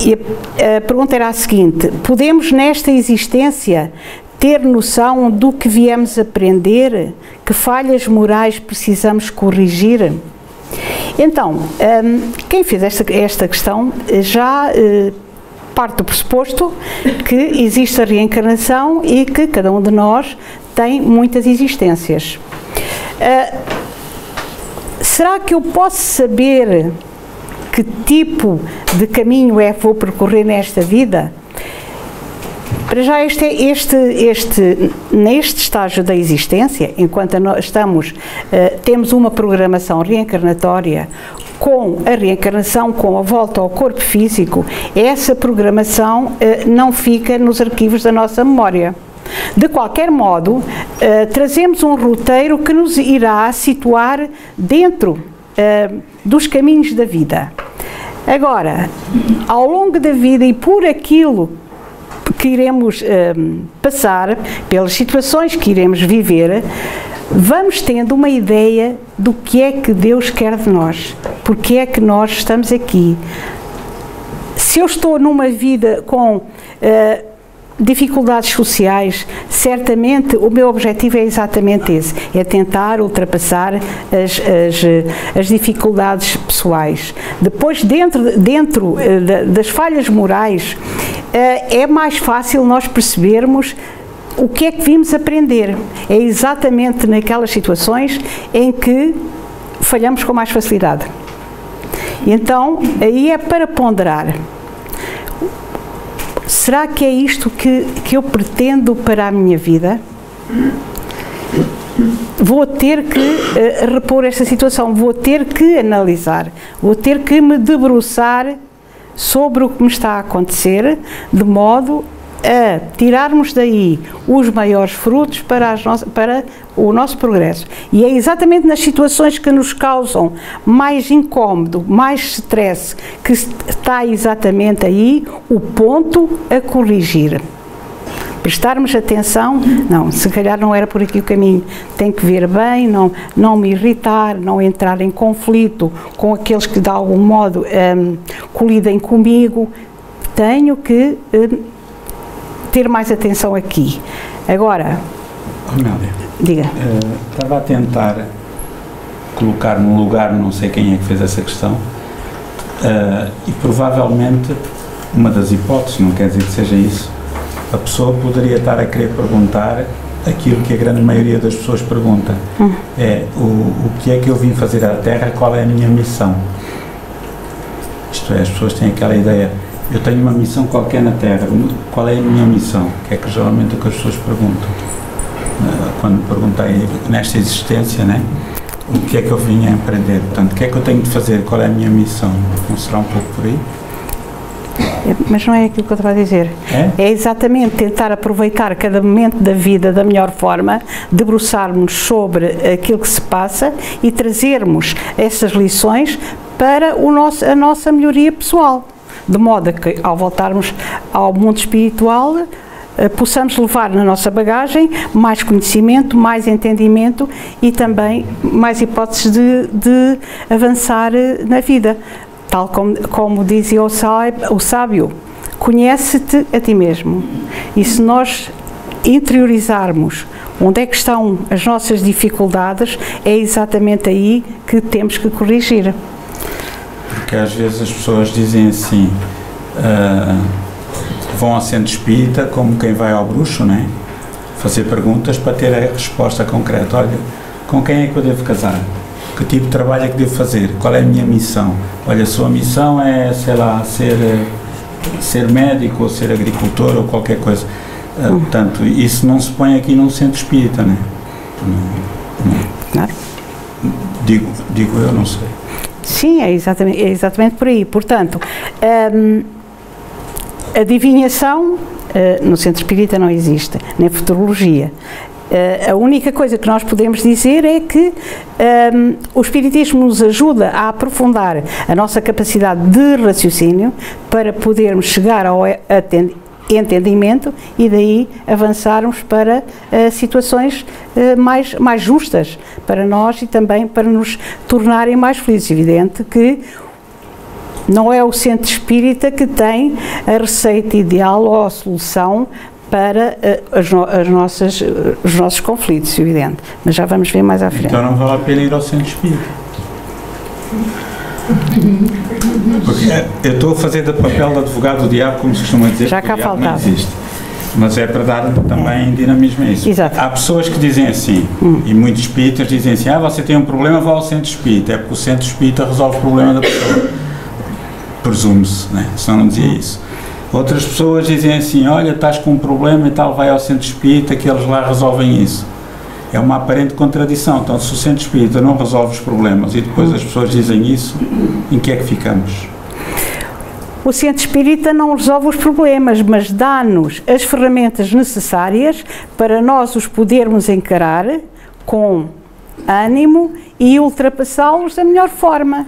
E a pergunta era a seguinte: podemos nesta existência ter noção do que viemos aprender? Que falhas morais precisamos corrigir? Então, quem fez esta questão já parte do pressuposto que existe a reencarnação e que cada um de nós tem muitas existências. Será que eu posso saber que tipo de caminho é que vou percorrer nesta vida? Para já neste estágio da existência, enquanto nós temos uma programação reencarnatória, com a reencarnação, com a volta ao corpo físico, essa programação não fica nos arquivos da nossa memória. De qualquer modo, trazemos um roteiro que nos irá situar dentro dos caminhos da vida. Agora, ao longo da vida e por aquilo que iremos passar, pelas situações que iremos viver, vamos tendo uma ideia do que é que Deus quer de nós, porque é que nós estamos aqui. Se eu estou numa vida com dificuldades sociais, certamente o meu objetivo é exatamente esse, é tentar ultrapassar as dificuldades pessoais. Depois, dentro das falhas morais, é mais fácil nós percebermos o que é que vimos aprender. É exatamente naquelas situações em que falhamos com mais facilidade. Então, aí é para ponderar. Será que é isto que eu pretendo para a minha vida? Vou ter que repor esta situação, vou ter que analisar, vou ter que me debruçar sobre o que me está a acontecer, de modo a tirarmos daí os maiores frutos para o nosso progresso. E é exatamente nas situações que nos causam mais incómodo, mais stress, que está exatamente aí o ponto a corrigir. Prestarmos atenção, não, se calhar não era por aqui o caminho, tem que ver bem, não me irritar, não entrar em conflito com aqueles que de algum modo colidem comigo, tenho que ter mais atenção aqui. Agora, Amélia, diga. Estava a tentar colocar no lugar, não sei quem é que fez essa questão, e provavelmente, uma das hipóteses, não quer dizer que seja isso, a pessoa poderia estar a querer perguntar aquilo que a grande maioria das pessoas pergunta, é o que é que eu vim fazer à Terra, qual é a minha missão? Isto é, as pessoas têm aquela ideia, eu tenho uma missão qualquer na Terra, qual é a minha missão? Que é que geralmente o que as pessoas perguntam. Quando perguntei nesta existência, né? O que é que eu vim a empreender? Portanto, o que é que eu tenho de fazer? Qual é a minha missão? Não será um pouco por aí? Mas não é aquilo que eu estava a dizer. É exatamente tentar aproveitar cada momento da vida da melhor forma, debruçarmos sobre aquilo que se passa e trazermos essas lições para a nossa melhoria pessoal. De modo a que, ao voltarmos ao mundo espiritual, possamos levar na nossa bagagem mais conhecimento, mais entendimento e também mais hipóteses de avançar na vida. Tal como dizia o sábio, conhece-te a ti mesmo. E se nós interiorizarmos onde é que estão as nossas dificuldades, é exatamente aí que temos que corrigir. Porque às vezes as pessoas dizem assim, vão ao centro espírita como quem vai ao bruxo, né? Fazer perguntas para ter a resposta concreta. Olha, com quem é que eu devo casar? Que tipo de trabalho é que devo fazer? Qual é a minha missão? Olha, a sua missão é, sei lá, ser médico ou ser agricultor ou qualquer coisa. Portanto, isso não se põe aqui num centro espírita, né? Não. Digo eu, não sei. Sim, é exatamente por aí. Portanto, a adivinhação no centro espírita não existe, nem futurologia. A única coisa que nós podemos dizer é que o Espiritismo nos ajuda a aprofundar a nossa capacidade de raciocínio para podermos chegar ao entendimento e daí avançarmos para situações mais justas para nós e também para nos tornarem mais felizes. Evidente que Não é o centro espírita que tem a receita ideal ou a solução para os nossos conflitos, evidente. Mas já vamos ver mais à frente. Então não vale a pena ir ao centro espírita. Porque eu estou a fazer de papel de advogado do diabo, como se costuma dizer, já cá faltava. Não existe. Mas é para dar também dinamismo a isso. Exato. Há pessoas que dizem assim, e muitos espíritas dizem assim, você tem um problema, vá ao centro espírita. É porque o centro espírita resolve o problema da pessoa. Presume-se, né? Senão não dizia isso. Outras pessoas dizem assim, olha, estás com um problema e tal, vai ao centro espírita que eles lá resolvem isso. É uma aparente contradição. Então, se o centro espírita não resolve os problemas e depois as pessoas dizem isso, em que é que ficamos? O centro espírita não resolve os problemas, mas dá-nos as ferramentas necessárias para nós os podermos encarar com ânimo e ultrapassá-los da melhor forma.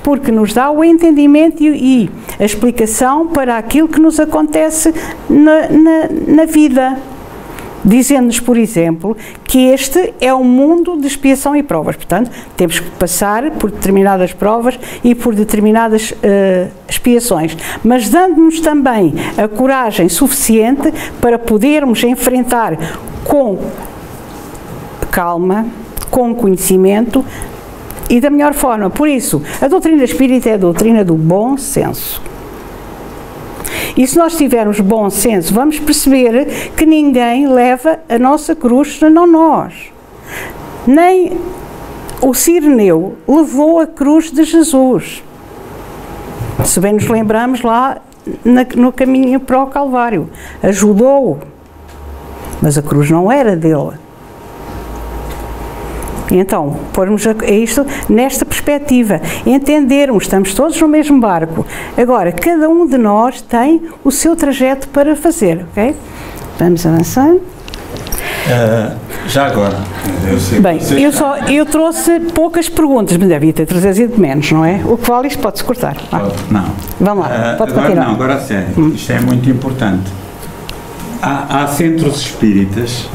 Porque nos dá o entendimento e a explicação para aquilo que nos acontece na vida. Dizendo-nos, por exemplo, que este é um mundo de expiação e provas. Portanto, temos que passar por determinadas provas e por determinadas expiações. Mas dando-nos também a coragem suficiente para podermos enfrentar com calma, com conhecimento, e da melhor forma. Por isso, a doutrina espírita é a doutrina do bom senso. E se nós tivermos bom senso, vamos perceber que ninguém leva a nossa cruz, senão nós. Nem o Cireneu levou a cruz de Jesus. Se bem nos lembramos lá no caminho para o Calvário. Ajudou-o. Mas a cruz não era dele. Então, pormos isto nesta perspectiva, entendermos, estamos todos no mesmo barco. Agora, cada um de nós tem o seu trajeto para fazer, ok? Vamos avançando. Já agora, eu sei. Bem, eu trouxe poucas perguntas, mas devia ter trazido menos, não é? O que vale isto pode-se cortar. Não. Vamos lá, pode agora, continuar. Não, agora a sério, isto é muito importante. Há centros espíritas,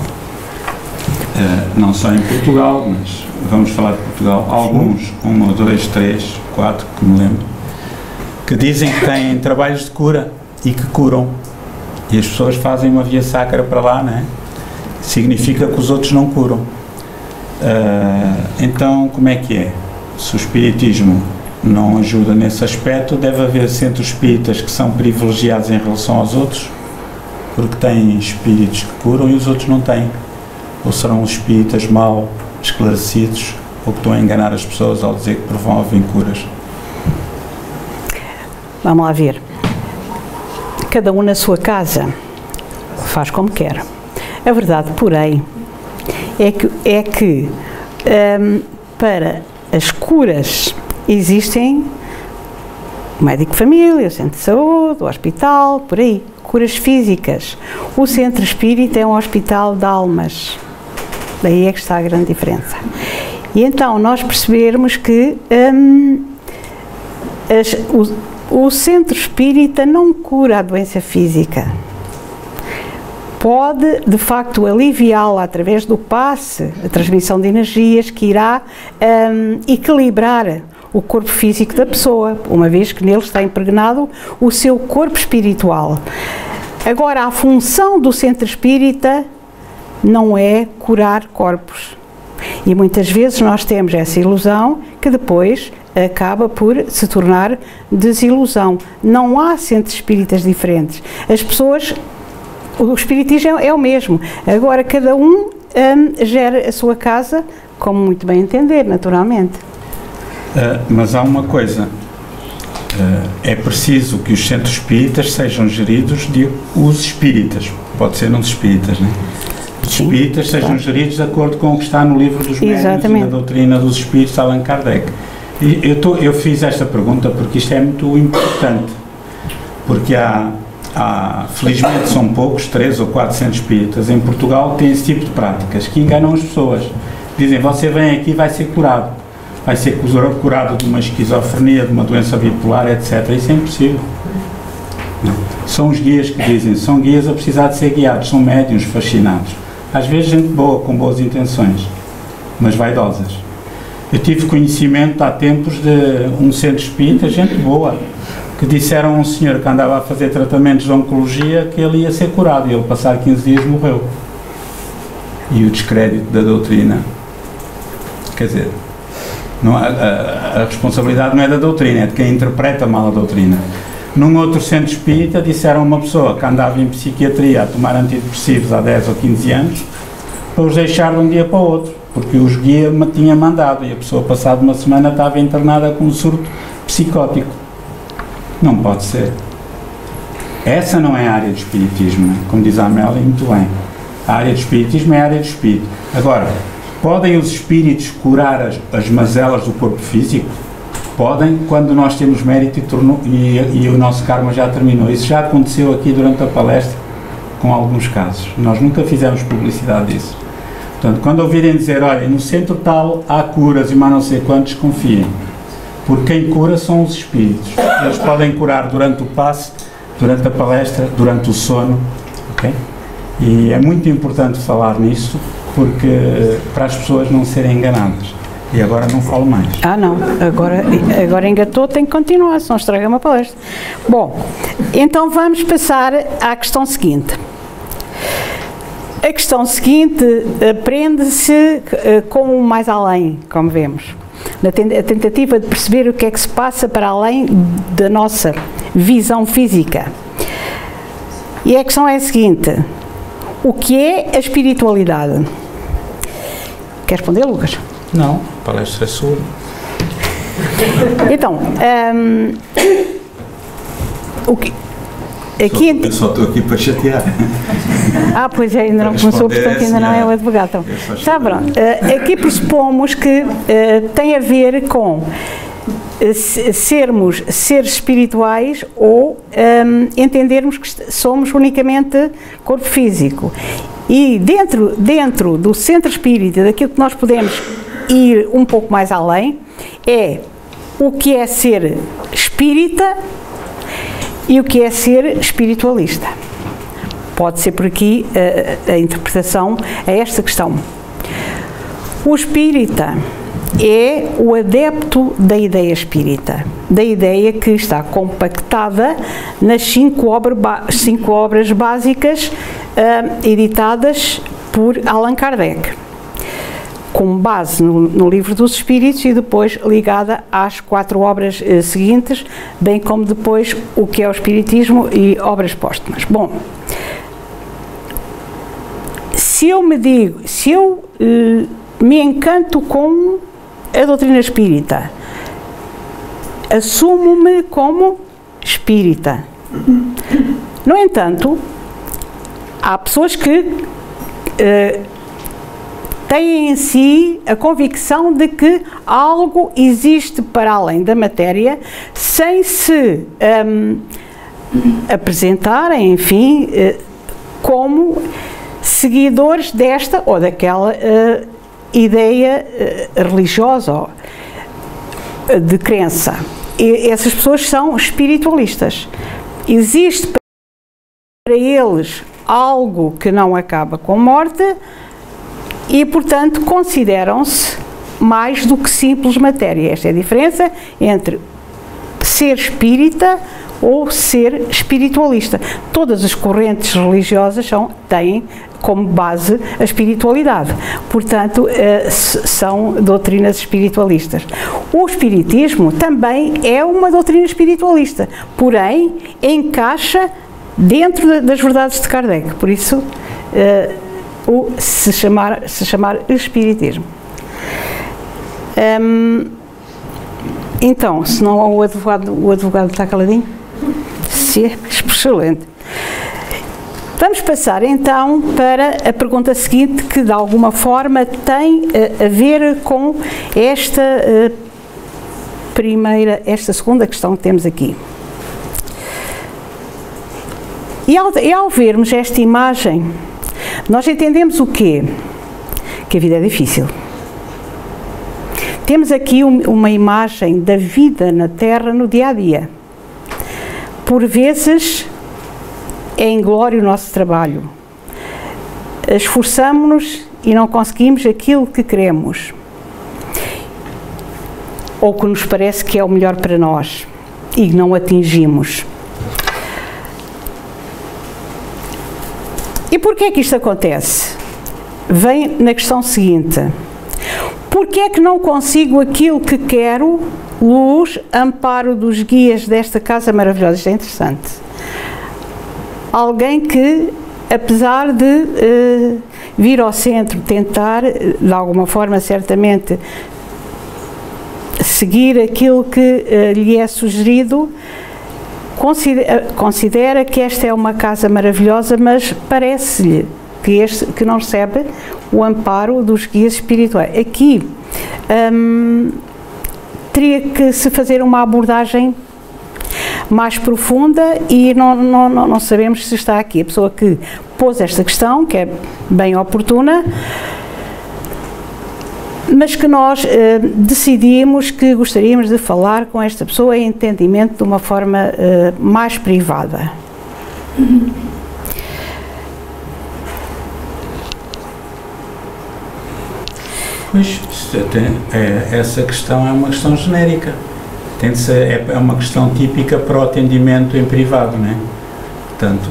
não só em Portugal, mas vamos falar de Portugal, alguns, 1, 2, 3, 4, que me lembro, que dizem que têm trabalhos de cura e que curam. E as pessoas fazem uma via sacra para lá, não é? Significa que os outros não curam. Então, como é que é? Se o espiritismo não ajuda nesse aspecto, deve haver centros espíritas que são privilegiados em relação aos outros, porque têm espíritos que curam e os outros não têm. Ou serão os espíritas mal esclarecidos, ou que estão a enganar as pessoas ao dizer que promovem curas? Vamos lá ver. Cada um na sua casa faz como quer. A verdade, porém, é que para as curas existem o médico de família, o centro de saúde, o hospital, por aí. Curas físicas. O centro espírita é um hospital de almas. Daí é que está a grande diferença. E então nós percebermos que o centro espírita não cura a doença física. Pode, de facto, aliviá-la através do passe, a transmissão de energias que irá equilibrar o corpo físico da pessoa, uma vez que nele está impregnado o seu corpo espiritual. Agora, a função do centro espírita não é curar corpos. E muitas vezes nós temos essa ilusão que depois acaba por se tornar desilusão. Não há centros espíritas diferentes. As pessoas, o espiritismo é o mesmo. Agora, cada um gera a sua casa como muito bem entender, naturalmente. Mas há uma coisa, é preciso que os centros espíritas sejam geridos de os espíritas, pode ser uns espíritas, não é? Os espíritas sejam geridos de acordo com o que está no livro dos médiuns e na doutrina dos espíritos de Allan Kardec. E eu fiz esta pergunta porque isto é muito importante, porque felizmente são poucos, 3 ou 4 centros espíritas em Portugal que têm esse tipo de práticas, que enganam as pessoas. Dizem, você vem aqui e vai ser curado. Vai ser curado de uma esquizofrenia, de uma doença bipolar, etc. Isso é impossível. Não. São os guias que dizem, são guias a precisar de ser guiados, são médiuns fascinados. Às vezes gente boa, com boas intenções, mas vaidosas. Eu tive conhecimento há tempos de um centro espírita, gente boa, que disseram a um senhor que andava a fazer tratamentos de oncologia que ele ia ser curado, e ele, passado 15 dias, morreu. E o descrédito da doutrina, quer dizer, não, a responsabilidade não é da doutrina, é de quem interpreta mal a doutrina. Num outro centro espírita, disseram a uma pessoa que andava em psiquiatria a tomar antidepressivos há 10 ou 15 anos para os deixar de um dia para o outro, porque os guia me tinha mandado, e a pessoa, passado uma semana, estava internada com um surto psicótico. Não pode ser. Essa não é a área do espiritismo, como diz a Amélia muito bem. A área do espiritismo é a área do espírito. Agora, podem os espíritos curar as mazelas do corpo físico? Podem, quando nós temos mérito e o nosso karma já terminou. Isso já aconteceu aqui durante a palestra, com alguns casos. Nós nunca fizemos publicidade disso. Portanto, quando ouvirem dizer, olha, no centro tal há curas e mais não sei quantos, confiem. Porque quem cura são os espíritos. Eles podem curar durante o passe, durante a palestra, durante o sono. Okay? E é muito importante falar nisso, porque para as pessoas não serem enganadas. E agora não falo mais. Ah, não. Agora engatou, tem que continuar, senão estraga uma palestra. Bom, então vamos passar à questão seguinte. A questão seguinte prende-se com o mais além, como vemos. A tentativa de perceber o que é que se passa para além da nossa visão física. E a questão é a seguinte: o que é a espiritualidade? Quer responder, Lucas? Não, a palestra é sua. Então, o que... Aqui... Eu só estou aqui para chatear. Ah, pois é, ainda não começou, portanto ainda não é o advogado. Então. Está pronto. Aqui pressupomos que tem a ver com sermos seres espirituais ou entendermos que somos unicamente corpo físico. E dentro do centro espírita, daquilo que nós podemos ir um pouco mais além, é o que é ser espírita e o que é ser espiritualista. Pode ser por aqui a interpretação a esta questão. O espírita é o adepto da ideia espírita, da ideia que está compactada nas 5 obras básicas editadas por Allan Kardec, com base no Livro dos Espíritos e depois ligada às 4 obras seguintes, bem como depois o que é o Espiritismo e obras póstumas. Bom, se eu me encanto com a doutrina espírita, assumo-me como espírita. No entanto, há pessoas que têm em si a convicção de que algo existe para além da matéria, sem se apresentarem, enfim, como seguidores desta ou daquela ideia religiosa ou de crença. E essas pessoas são espiritualistas. Existe para eles algo que não acaba com morte e, portanto, consideram-se mais do que simples matéria. Esta é a diferença entre ser espírita ou ser espiritualista. Todas as correntes religiosas têm como base a espiritualidade. Portanto, são doutrinas espiritualistas. O espiritismo também é uma doutrina espiritualista, porém encaixa dentro das verdades de Kardec. Por isso, se chamar espiritismo. Então, se não o advogado está caladinho? Sim, excelente. Vamos passar então para a pergunta seguinte, que de alguma forma tem a ver com esta segunda questão que temos aqui. E ao vermos esta imagem, nós entendemos o quê? Que a vida é difícil. Temos aqui uma imagem da vida na Terra no dia a dia. Por vezes é inglório o nosso trabalho. Esforçamo-nos e não conseguimos aquilo que queremos, ou que nos parece que é o melhor para nós. e não atingimos. E porquê é que isto acontece? Vem na questão seguinte: porquê é que não consigo aquilo que quero? Luz, amparo dos guias desta casa maravilhosa. Isto é interessante. Alguém que, apesar de vir ao centro, tentar, de alguma forma, certamente, seguir aquilo que lhe é sugerido, considera que esta é uma casa maravilhosa, mas parece-lhe que não recebe o amparo dos guias espirituais. Aqui teria que se fazer uma abordagem mais profunda e não sabemos se está aqui a pessoa que pôs esta questão, que é bem oportuna, mas que nós decidimos que gostaríamos de falar com esta pessoa em entendimento de uma forma mais privada. Pois, essa questão é uma questão genérica. É uma questão típica para o atendimento em privado, não é? Portanto,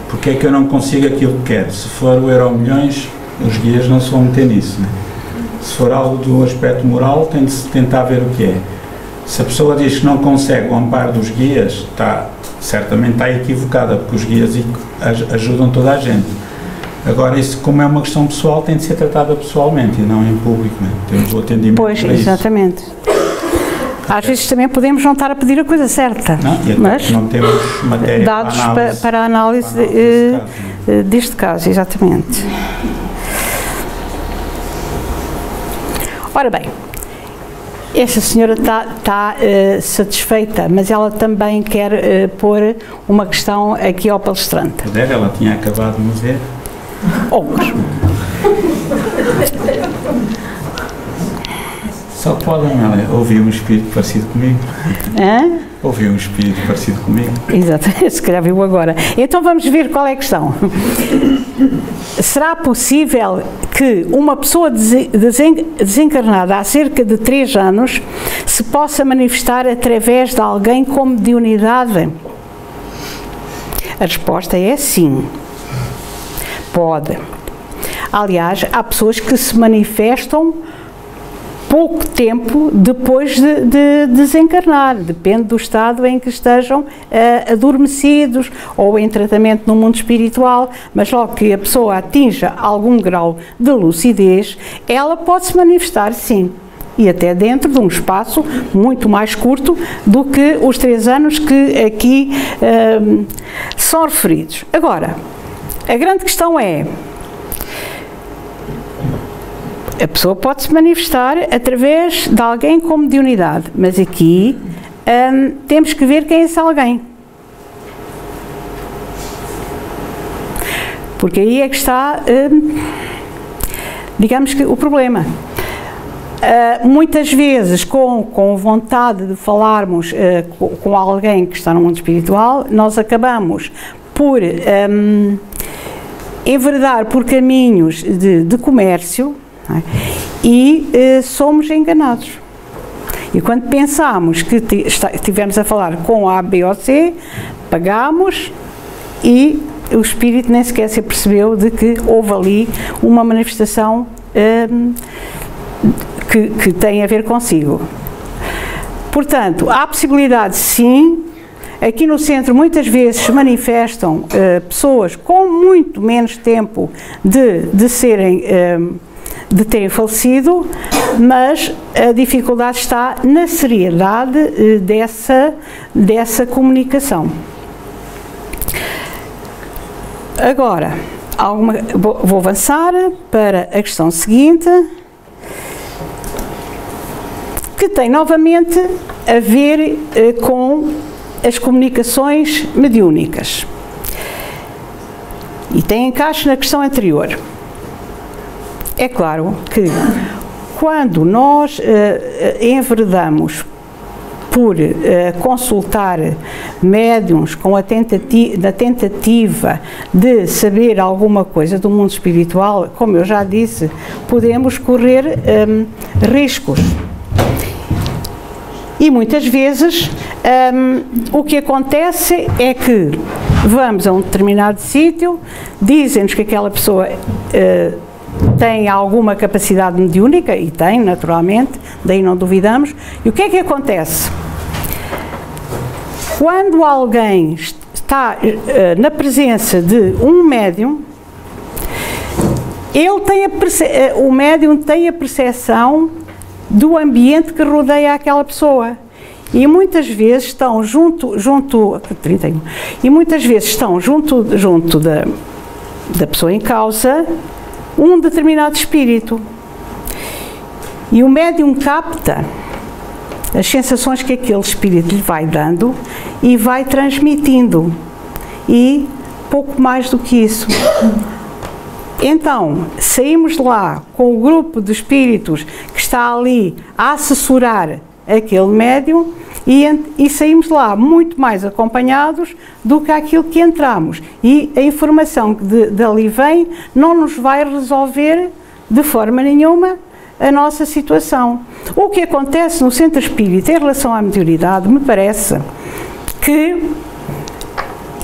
porque é que eu não consigo aquilo que quero? Se for o euro milhões, os guias não se vão meter nisso, não é? Se for algo do aspecto moral, tem de se tentar ver o que é. Se a pessoa diz que não consegue o amparo dos guias, certamente está equivocada, porque os guias ajudam toda a gente. Agora, isso, como é uma questão pessoal, tem de ser tratada pessoalmente e não em público, não é? Temos o atendimento para isso. Pois, exatamente. Às vezes também podemos não estar a pedir a coisa certa, não, e até mas não temos matéria dados para a análise, deste caso, exatamente. Ora bem, esta senhora está satisfeita, mas ela também quer pôr uma questão aqui ao palestrante. Ela tinha acabado de me ver. Só pode, ela ouvi um espírito parecido comigo. Hã? Ouvi um espírito parecido comigo. Exato, se calhar viu agora. Então vamos ver qual é a questão. Será possível que uma pessoa desencarnada há cerca de 3 anos se possa manifestar através de alguém com mediunidade? A resposta é sim. Pode. Aliás, há pessoas que se manifestam pouco tempo depois de desencarnar, depende do estado em que estejam adormecidos ou em tratamento no mundo espiritual, mas logo que a pessoa atinja algum grau de lucidez, ela pode se manifestar sim, e até dentro de um espaço muito mais curto do que os 3 anos que aqui são referidos. Agora, a grande questão é: a pessoa pode se manifestar através de alguém com mediunidade, mas aqui temos que ver quem é esse alguém. Porque aí é que está, digamos que, o problema. Muitas vezes, com vontade de falarmos com alguém que está no mundo espiritual, nós acabamos por enveredar por caminhos de comércio, não é? E somos enganados. E quando pensamos que estivemos a falar com A, B ou C, pagamos e o espírito nem sequer se percebeu de que houve ali uma manifestação que tem a ver consigo. Portanto, há possibilidade sim. Aqui no centro muitas vezes se manifestam pessoas com muito menos tempo de terem falecido, mas a dificuldade está na seriedade dessa comunicação. Agora, vou avançar para a questão seguinte, que tem novamente a ver com as comunicações mediúnicas. E tem encaixe na questão anterior. É claro que quando nós enveredamos por consultar médiuns com a tentativa de saber alguma coisa do mundo espiritual, como eu já disse, podemos correr riscos. E muitas vezes o que acontece é que vamos a um determinado sítio, dizem-nos que aquela pessoa tem alguma capacidade mediúnica, e tem, naturalmente, daí não duvidamos. E o que é que acontece? Quando alguém está na presença de um médium, o médium tem a percepção do ambiente que rodeia aquela pessoa. E muitas vezes estão junto da pessoa em causa um determinado espírito. E o médium capta as sensações que aquele espírito lhe vai dando e vai transmitindo. E pouco mais do que isso. Então, saímos de lá com o grupo de espíritos que está ali a assessorar aquele médium e saímos de lá muito mais acompanhados do que aquilo que entramos. E a informação que dali vem não nos vai resolver de forma nenhuma a nossa situação. O que acontece no centro espírita em relação à mediunidade, me parece que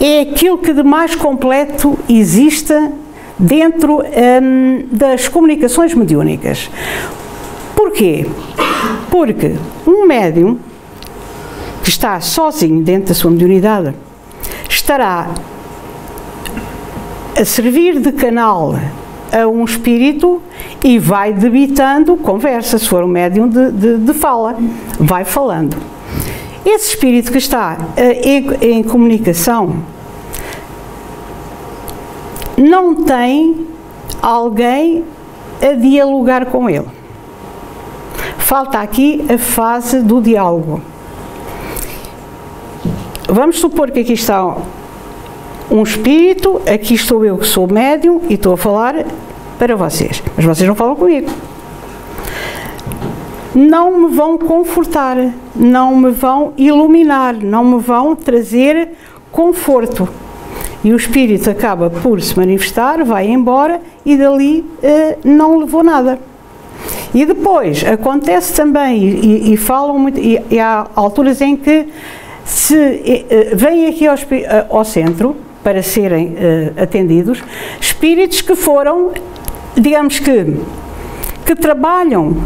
é aquilo que de mais completo existe dentro das comunicações mediúnicas. Porquê? Porque um médium que está sozinho dentro da sua mediunidade estará a servir de canal a um espírito e vai debitando conversa, se for um médium de fala, vai falando. Esse espírito que está em comunicação não tem alguém a dialogar com ele. Falta aqui a fase do diálogo. Vamos supor que aqui está um espírito, aqui estou eu que sou médium e estou a falar para vocês, mas vocês não falam comigo. Não me vão confortar, não me vão iluminar, não me vão trazer conforto. E o espírito acaba por se manifestar, vai embora e dali não levou nada. E depois acontece também, e falam muito, e há alturas em que vêm aqui ao centro para serem atendidos espíritos que foram, digamos que trabalham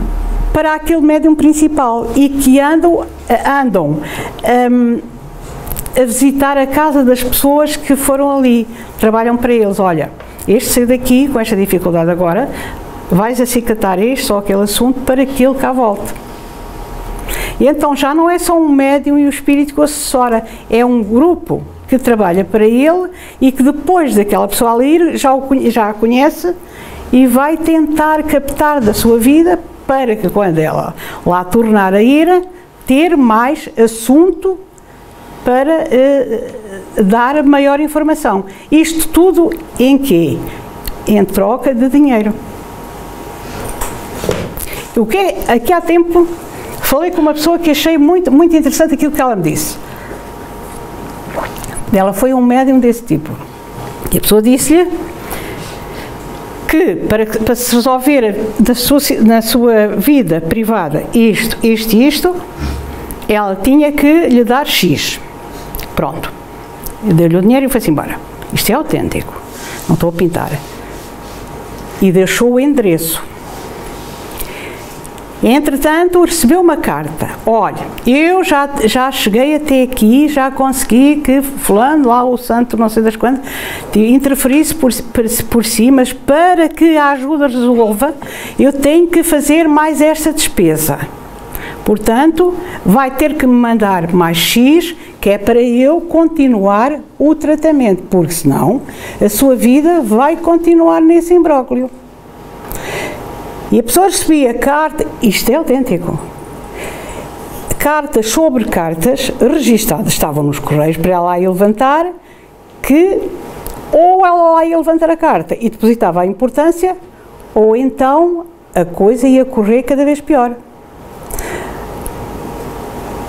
para aquele médium principal e que andam a visitar a casa das pessoas que foram ali, trabalham para eles. Olha, este saiu daqui com esta dificuldade agora, vais acicatar este ou aquele assunto para que ele cá volte. E então já não é só um médium e o espírito que o assessora, é um grupo que trabalha para ele e que depois daquela pessoa ali ir, já a conhece e vai tentar captar da sua vida para que quando ela lá tornar a ir, ter mais assunto para dar maior informação. Isto tudo em quê? Em troca de dinheiro. O que aqui há tempo falei com uma pessoa que achei muito interessante aquilo que ela me disse. Ela foi um médium desse tipo. E a pessoa disse-lhe que para se resolver na sua vida privada isto e isto, ela tinha que lhe dar X. Pronto. Deu-lhe o dinheiro e foi-se embora. Isto é autêntico. Não estou a pintar. E deixou o endereço. Entretanto, recebeu uma carta. Olha, eu já cheguei até aqui, já consegui que fulano, lá o santo, não sei das quantas, interferisse por si, mas para que a ajuda resolva, eu tenho que fazer mais esta despesa. Portanto, vai ter que me mandar mais X, que é para eu continuar o tratamento, porque senão a sua vida vai continuar nesse imbróglio. E a pessoa recebia carta, isto é autêntico, cartas sobre cartas registadas, estavam nos correios para ela lá ir levantar, que ou ela lá ia levantar a carta e depositava a importância, ou então a coisa ia correr cada vez pior.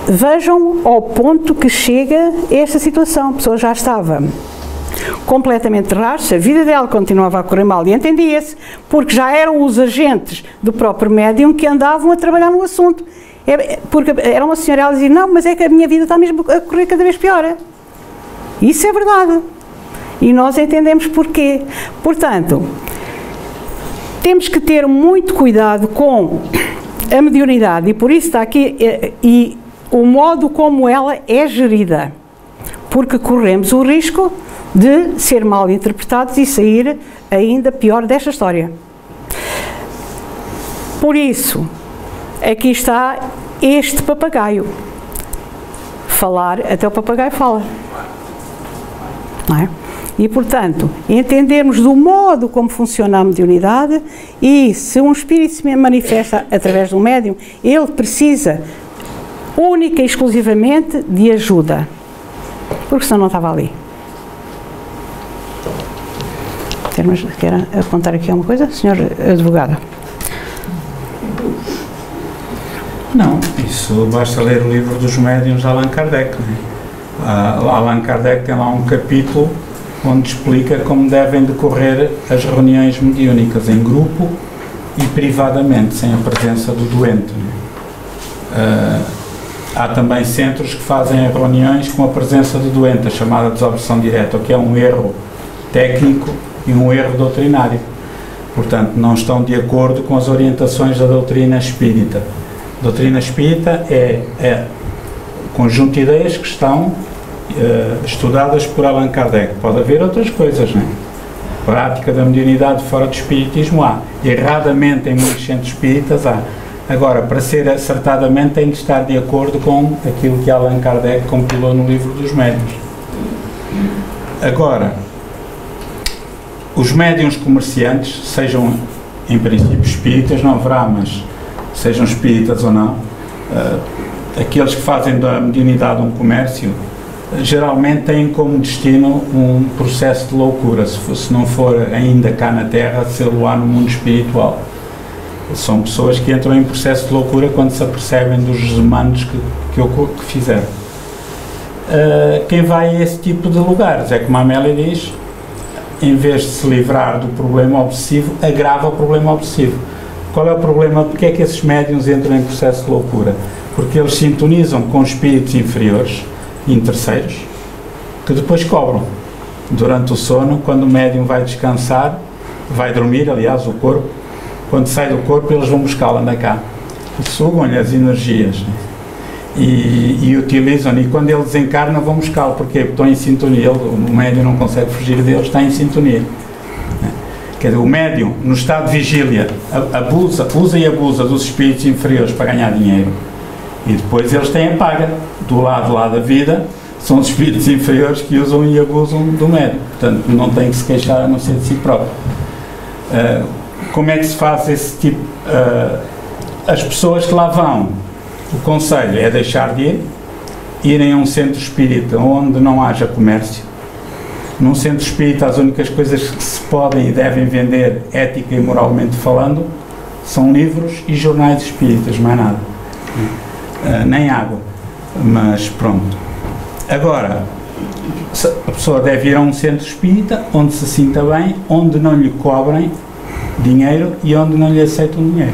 Vejam ao ponto que chega esta situação, a pessoa já estava completamente rasa, a vida dela continuava a correr mal e entendia-se, porque já eram os agentes do próprio médium que andavam a trabalhar no assunto Porque era uma senhora, ela dizia, não, mas é que a minha vida está mesmo a correr cada vez pior. Isso é verdade. E nós entendemos porquê. Portanto, temos que ter muito cuidado com a mediunidade, e por isso está aqui, e o modo como ela é gerida. Porque corremos o risco de ser mal interpretados e sair ainda pior desta história. Por isso, aqui está este papagaio. Falar, até o papagaio fala. Não é? E, portanto, entendermos do modo como funciona a mediunidade, e se um espírito se manifesta através de um médium, ele precisa única e exclusivamente de ajuda. Porque senão não estava ali. Quer apontar aqui alguma coisa, Sr. Advogado? Não, isso basta ler o livro dos médiuns de Allan Kardec. Allan Kardec tem lá um capítulo onde explica como devem decorrer as reuniões mediúnicas em grupo e privadamente, sem a presença do doente. Há também centros que fazem reuniões com a presença do doente, a chamada desobsessão direta, o que é um erro técnico e um erro doutrinário. Portanto, não estão de acordo com as orientações da doutrina espírita. A doutrina espírita é conjunto de ideias que estão estudadas por Allan Kardec. Pode haver outras coisas, não é? Prática da mediunidade fora do espiritismo há. Erradamente em muitos centros espíritas há. Agora, para ser acertadamente, tem que estar de acordo com aquilo que Allan Kardec compilou no livro dos médiuns. Agora, os médiuns comerciantes, sejam em princípio espíritas, não haverá, mas sejam espíritas ou não, aqueles que fazem da mediunidade um comércio, geralmente têm como destino um processo de loucura, se não for ainda cá na Terra, ser-lo-á no mundo espiritual. São pessoas que entram em processo de loucura quando se apercebem dos desmandos que fizeram. Quem vai a esse tipo de lugares, é como a Amélia diz, em vez de se livrar do problema obsessivo, agrava o problema obsessivo. Qual é o problema? Porque é que esses médiuns entram em processo de loucura? Porque eles sintonizam com espíritos inferiores, em terceiros, que depois cobram. Durante o sono, quando o médium vai descansar, vai dormir, aliás, o corpo, quando sai do corpo, eles vão buscá-la na cá. Sugam-lhe as energias, né? E utilizam, e quando ele desencarna, vão buscá-lo. Porquê? Porque estão em sintonia. O médium não consegue fugir deles, está em sintonia. Né? Quer dizer, o médium, no estado de vigília, usa e abusa dos espíritos inferiores para ganhar dinheiro. E depois eles têm a paga. Do lado lá da vida, são os espíritos inferiores que usam e abusam do médium. Portanto, não tem que se queixar a não ser de si próprio. Como é que se faz esse tipo? As pessoas que lá vão, o conselho é deixar de irem a um centro espírita onde não haja comércio. Num centro espírita, as únicas coisas que se podem e devem vender, ética e moralmente falando, são livros e jornais espíritas, mais nada. Nem água. Mas pronto. Agora, a pessoa deve ir a um centro espírita onde se sinta bem, onde não lhe cobrem dinheiro e onde não lhe aceitam dinheiro.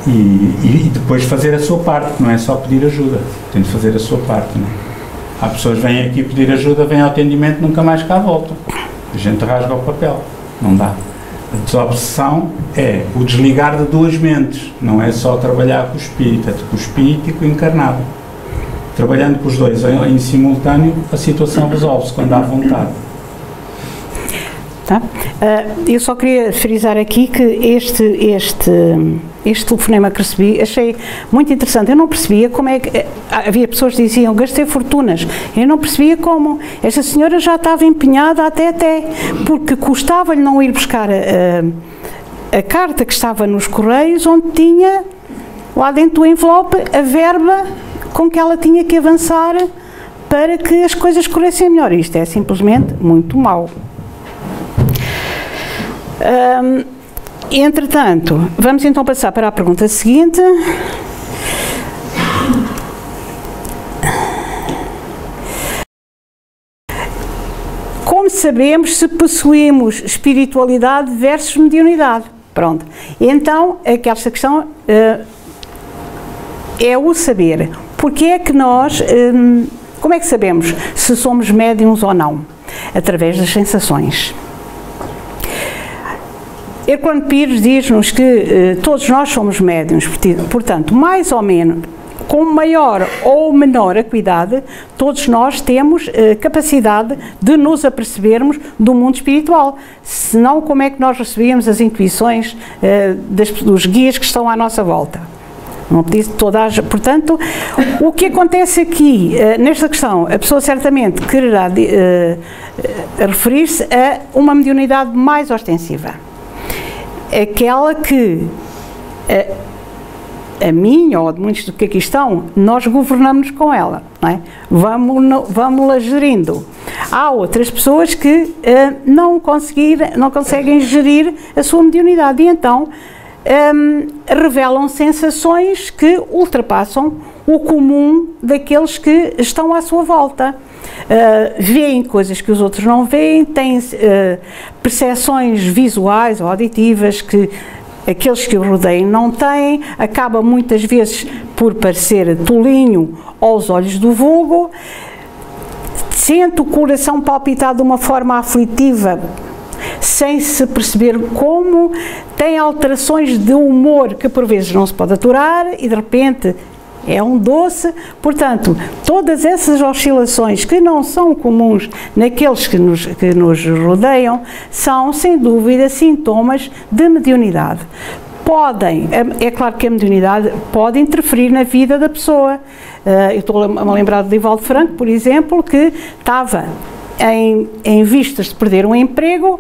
E depois fazer a sua parte, não é só pedir ajuda, tem de fazer a sua parte, não é? Há pessoas que vêm aqui pedir ajuda, vêm ao atendimento, nunca mais cá voltam. A gente rasga o papel, não dá. A desobsessão é o desligar de duas mentes, não é só trabalhar com o espírito, é com o espírito e com o encarnado. Trabalhando com os dois em simultâneo, a situação resolve-se quando há vontade. Tá? Eu só queria frisar aqui que este telefonema que recebi, achei muito interessante. Eu não percebia como é que... Havia pessoas que diziam, gastei fortunas. Eu não percebia como. Esta senhora já estava empenhada até, porque custava-lhe não ir buscar a carta que estava nos correios, onde tinha, lá dentro do envelope, a verba com que ela tinha que avançar para que as coisas corressem melhor. Isto é simplesmente muito mau. Entretanto, vamos então passar para a pergunta seguinte. Como sabemos se possuímos espiritualidade versus mediunidade? Pronto. Então, esta questão é o saber. Porque é que nós, como é que sabemos se somos médiums ou não? Através das sensações. Herculano Pires diz-nos que todos nós somos médiums, portanto, mais ou menos, com maior ou menor acuidade, todos nós temos capacidade de nos apercebermos do mundo espiritual. Senão, como é que nós recebíamos as intuições dos guias que estão à nossa volta? Não disse todas. Portanto, o que acontece aqui, nesta questão, a pessoa certamente quererá referir-se a uma mediunidade mais ostensiva. Aquela que a minha ou de muitos do que aqui estão, nós governamos com ela, não é? Vamos-la gerindo. Há outras pessoas que não conseguem gerir a sua mediunidade e então revelam sensações que ultrapassam o comum daqueles que estão à sua volta. Veem coisas que os outros não veem, têm percepções visuais ou auditivas que aqueles que o rodeiam não têm, acaba muitas vezes por parecer tolinho aos olhos do vulgo, sente o coração palpitar de uma forma aflitiva, sem se perceber como, tem alterações de humor que por vezes não se pode aturar e de repente é um doce. Portanto, todas essas oscilações que não são comuns naqueles que nos rodeiam, são sem dúvida sintomas de mediunidade. É claro que a mediunidade pode interferir na vida da pessoa. Eu estou a me lembrar de Divaldo Franco, por exemplo, que estava em vistas de perder um emprego,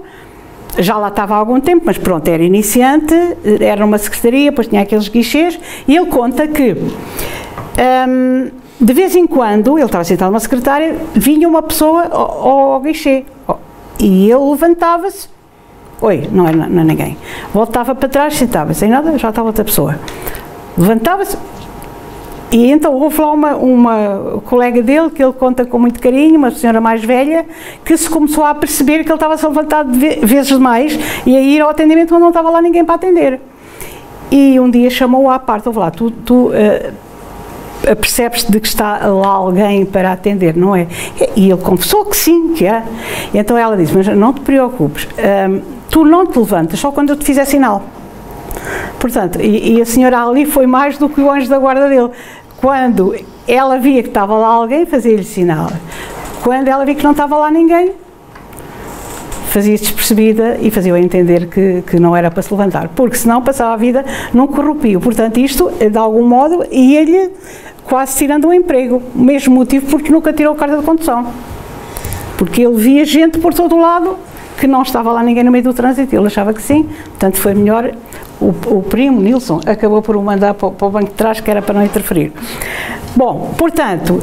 já lá estava há algum tempo, mas pronto, era iniciante, era numa secretaria, depois tinha aqueles guichês, e ele conta que de vez em quando, ele estava sentado numa secretária, vinha uma pessoa ao guichê, e ele levantava-se, oi, não é ninguém, voltava para trás, sentava-se, sem nada, já estava outra pessoa, levantava-se, e então houve lá uma colega dele, que ele conta com muito carinho, uma senhora mais velha, que se começou a perceber que ele estava-se a levantar vezes demais e a ir ao atendimento quando não estava lá ninguém para atender. E um dia chamou-o à parte, ouve lá, tu percebes-te de que está lá alguém para atender, não é? E ele confessou que sim, que é. E então ela disse, mas não te preocupes, tu não te levantas só quando eu te fizer sinal. Portanto, e a senhora ali foi mais do que o anjo da guarda dele. Quando ela via que estava lá alguém, fazia-lhe sinal. Quando ela via que não estava lá ninguém, fazia-se despercebida e fazia-o entender que não era para se levantar, porque senão passava a vida num corrupio. Portanto, isto, de algum modo, ia-lhe quase tirando um emprego. O mesmo motivo porque nunca tirou carta de condução. Porque ele via gente por todo o lado que não estava lá ninguém no meio do trânsito, ele achava que sim, portanto foi melhor. O primo, Nilson, acabou por o mandar para o banco de trás, que era para não interferir. Bom, portanto,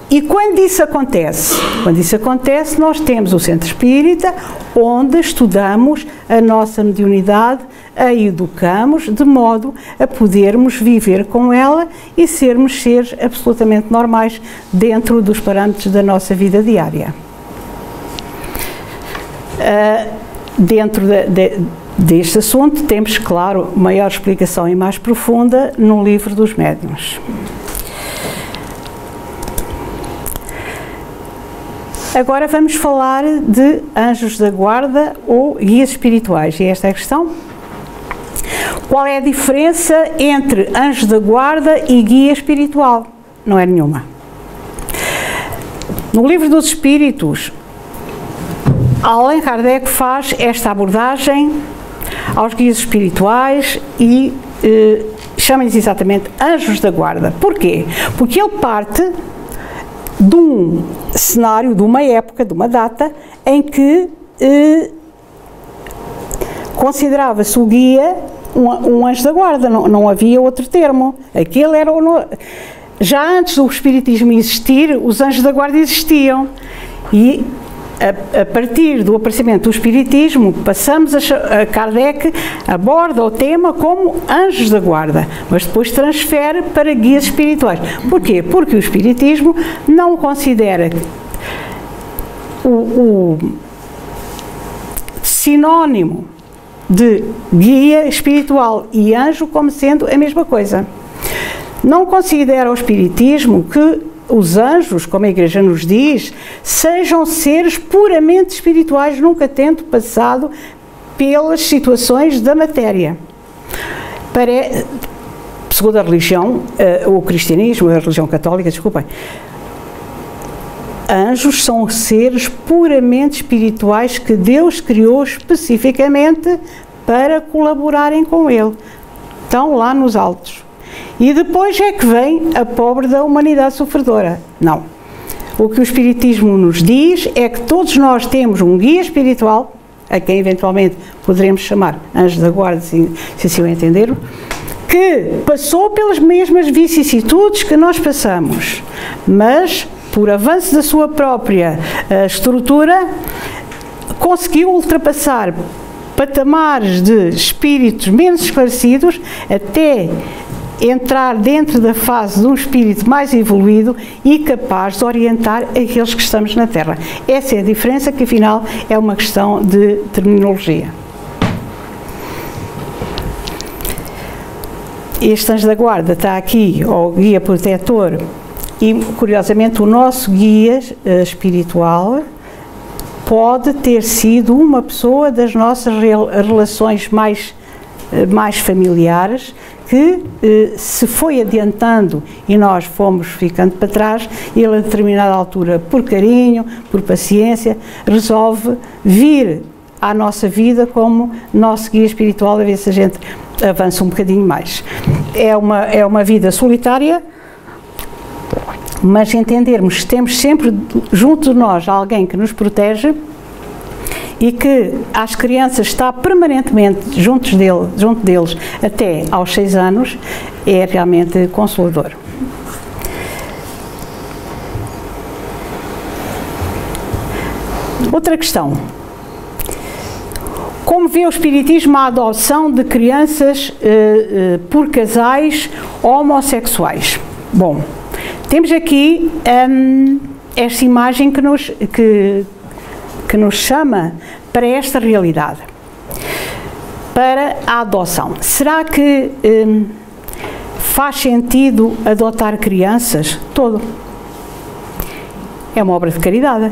e quando isso acontece? Quando isso acontece, nós temos o Centro Espírita, onde estudamos a nossa mediunidade, a educamos, de modo a podermos viver com ela e sermos seres absolutamente normais dentro dos parâmetros da nossa vida diária. Dentro deste assunto temos, claro, maior explicação e mais profunda no livro dos médiuns. Agora vamos falar de anjos da guarda ou guias espirituais, e esta é a questão. Qual é a diferença entre anjo da guarda e guia espiritual? Não é nenhuma. No livro dos Espíritos, Allan Kardec faz esta abordagem aos guias espirituais e chama-lhes exatamente anjos da guarda. Porquê? Porque ele parte de um cenário, de uma época, de uma data, em que considerava-se o guia um anjo da guarda, não havia outro termo. Aquele era já antes do espiritismo existir, os anjos da guarda existiam. E a partir do aparecimento do espiritismo, passamos a Kardec aborda o tema como anjos da guarda, mas depois transfere para guias espirituais. Porquê? Porque o espiritismo não considera o sinónimo de guia espiritual e anjo como sendo a mesma coisa. Não considera o Espiritismo que os anjos, como a Igreja nos diz, sejam seres puramente espirituais, nunca tendo passado pelas situações da matéria. Segundo a religião, o cristianismo, a religião católica, desculpem, anjos são seres puramente espirituais que Deus criou especificamente para colaborarem com Ele. Estão lá nos altos. E depois é que vem a pobre da humanidade sofredora. Não. O que o Espiritismo nos diz é que todos nós temos um guia espiritual, a quem eventualmente poderemos chamar anjo da guarda, se assim o entenderam, que passou pelas mesmas vicissitudes que nós passamos, mas por avanço da sua própria estrutura, conseguiu ultrapassar patamares de espíritos menos esclarecidos até entrar dentro da fase de um espírito mais evoluído e capaz de orientar aqueles que estamos na Terra. Essa é a diferença, que afinal é uma questão de terminologia. Este anjo da guarda está aqui, ou guia protetor, e curiosamente o nosso guia espiritual pode ter sido uma pessoa das nossas relações mais familiares, que se foi adiantando e nós fomos ficando para trás, e ele a determinada altura, por carinho, por paciência, resolve vir à nossa vida como nosso guia espiritual, a ver se a gente avança um bocadinho mais. É uma vida solitária, mas entendermos que temos sempre junto de nós alguém que nos protege e que as crianças está permanentemente junto deles até aos 6 anos, é realmente consolador. Outra questão. Como vê o Espiritismo a adoção de crianças por casais homossexuais? Bom, temos aqui esta imagem que nos chama para esta realidade, para a adoção. Será que faz sentido adotar crianças? Todo. É uma obra de caridade.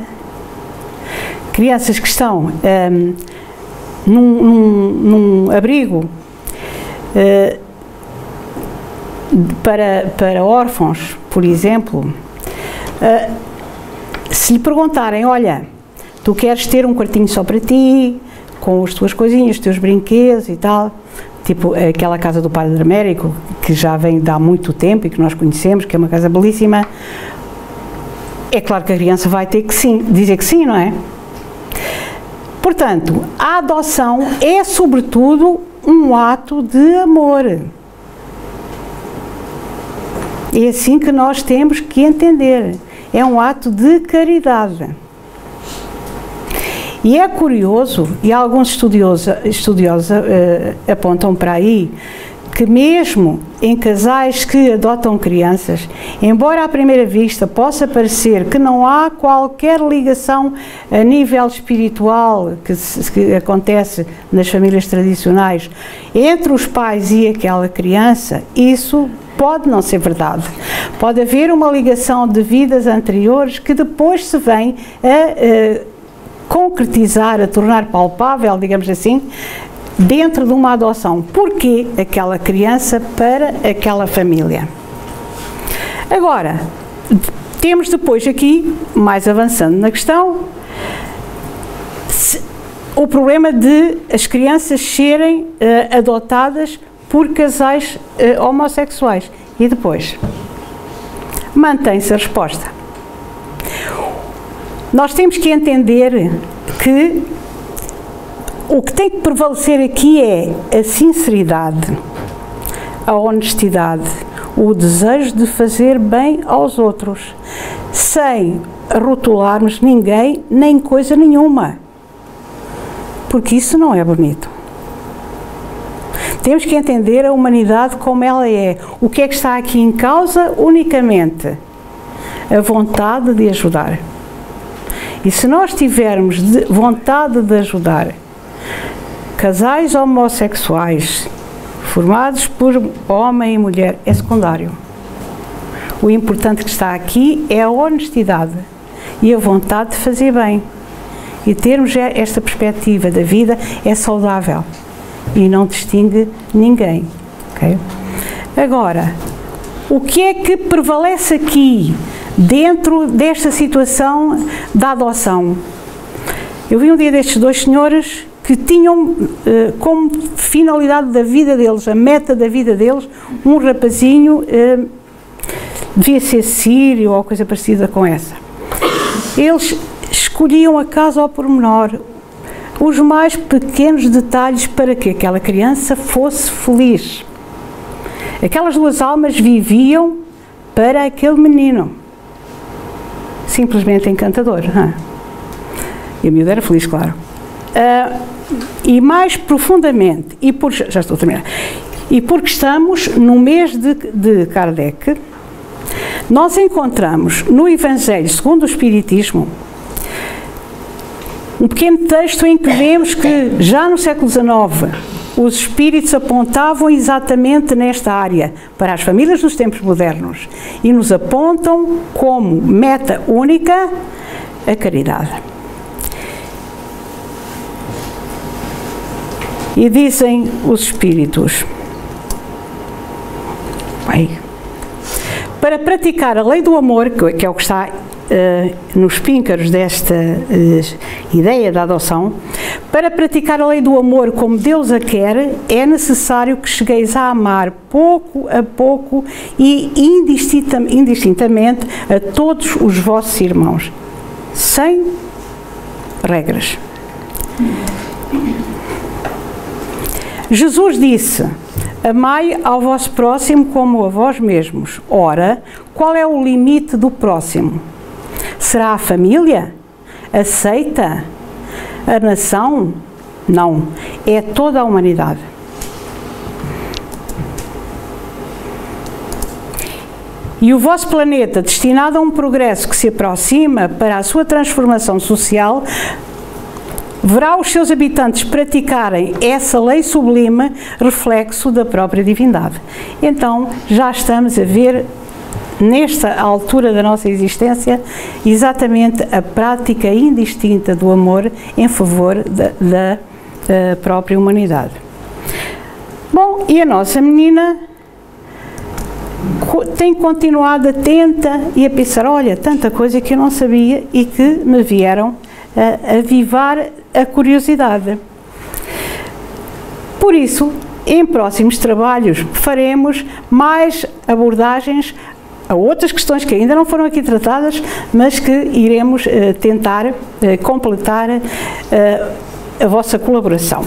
Crianças que estão num abrigo para órfãos, por exemplo, se lhe perguntarem, olha, tu queres ter um quartinho só para ti, com as tuas coisinhas, os teus brinquedos e tal, tipo aquela casa do Padre Américo, que já vem de há muito tempo e que nós conhecemos, que é uma casa belíssima, é claro que a criança vai ter que sim, dizer que sim, não é? Portanto, a adoção é sobretudo um ato de amor. É assim que nós temos que entender. É um ato de caridade. E é curioso, e alguns estudiosos apontam para aí, que mesmo em casais que adotam crianças, embora à primeira vista possa parecer que não há qualquer ligação a nível espiritual que acontece nas famílias tradicionais entre os pais e aquela criança, isso pode não ser verdade. Pode haver uma ligação de vidas anteriores que depois se vem a concretizar, a tornar palpável, digamos assim, dentro de uma adoção. Porquê aquela criança para aquela família? Agora, temos depois aqui, mais avançando na questão, o problema de as crianças serem adotadas por casais homossexuais. E depois? Mantém-se a resposta. Nós temos que entender que o que tem que prevalecer aqui é a sinceridade, a honestidade, o desejo de fazer bem aos outros, sem rotularmos ninguém nem coisa nenhuma, porque isso não é bonito. Temos que entender a humanidade como ela é. O que é que está aqui em causa? Unicamente a vontade de ajudar. E se nós tivermos vontade de ajudar casais homossexuais formados por homem e mulher, é secundário. O importante que está aqui é a honestidade e a vontade de fazer bem. E termos esta perspectiva da vida é saudável e não distingue ninguém. Okay? Agora, o que é que prevalece aqui, dentro desta situação da adoção? Eu vi um dia destes dois senhores que tinham como finalidade da vida deles, a meta da vida deles, um rapazinho, devia ser sírio ou coisa parecida com essa. Eles escolhiam a casa ao pormenor, os mais pequenos detalhes para que aquela criança fosse feliz. Aquelas duas almas viviam para aquele menino. Simplesmente encantador. E a miúda era feliz, claro. E mais profundamente, já estou a terminar, e porque estamos no mês de Kardec, nós encontramos no Evangelho segundo o Espiritismo um pequeno texto em que vemos que já no século XIX os espíritos apontavam exatamente nesta área para as famílias dos tempos modernos e nos apontam como meta única a caridade. E dizem os espíritos: para praticar a lei do amor, que é o que está nos píncaros desta ideia da adoção, para praticar a lei do amor como Deus a quer, é necessário que chegueis a amar pouco a pouco e indistintamente a todos os vossos irmãos, sem regras. Jesus disse: amai ao vosso próximo como a vós mesmos. Ora, qual é o limite do próximo? Será a família? A seita? A nação? Não. É toda a humanidade. E o vosso planeta, destinado a um progresso que se aproxima para a sua transformação social, verá os seus habitantes praticarem essa lei sublime, reflexo da própria divindade. Então, já estamos a ver, nesta altura da nossa existência, exatamente a prática indistinta do amor em favor da própria humanidade. Bom, e a nossa menina tem continuado atenta e a pensar: olha, tanta coisa que eu não sabia e que me vieram a avivar a curiosidade. Por isso, em próximos trabalhos, faremos mais abordagens a outras questões que ainda não foram aqui tratadas, mas que iremos tentar completar a vossa colaboração.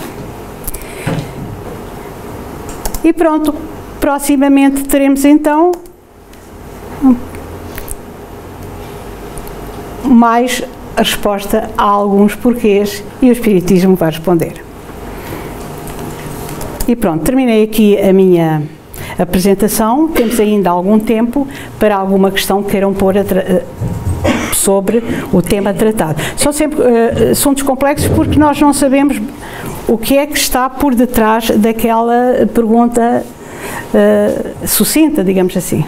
E pronto, proximamente teremos então mais a resposta a alguns porquês e o Espiritismo vai responder. E pronto, terminei aqui a minha apresentação. Temos ainda algum tempo para alguma questão que queiram pôr sobre o tema tratado. São sempre assuntos complexos porque nós não sabemos o que é que está por detrás daquela pergunta sucinta, digamos assim.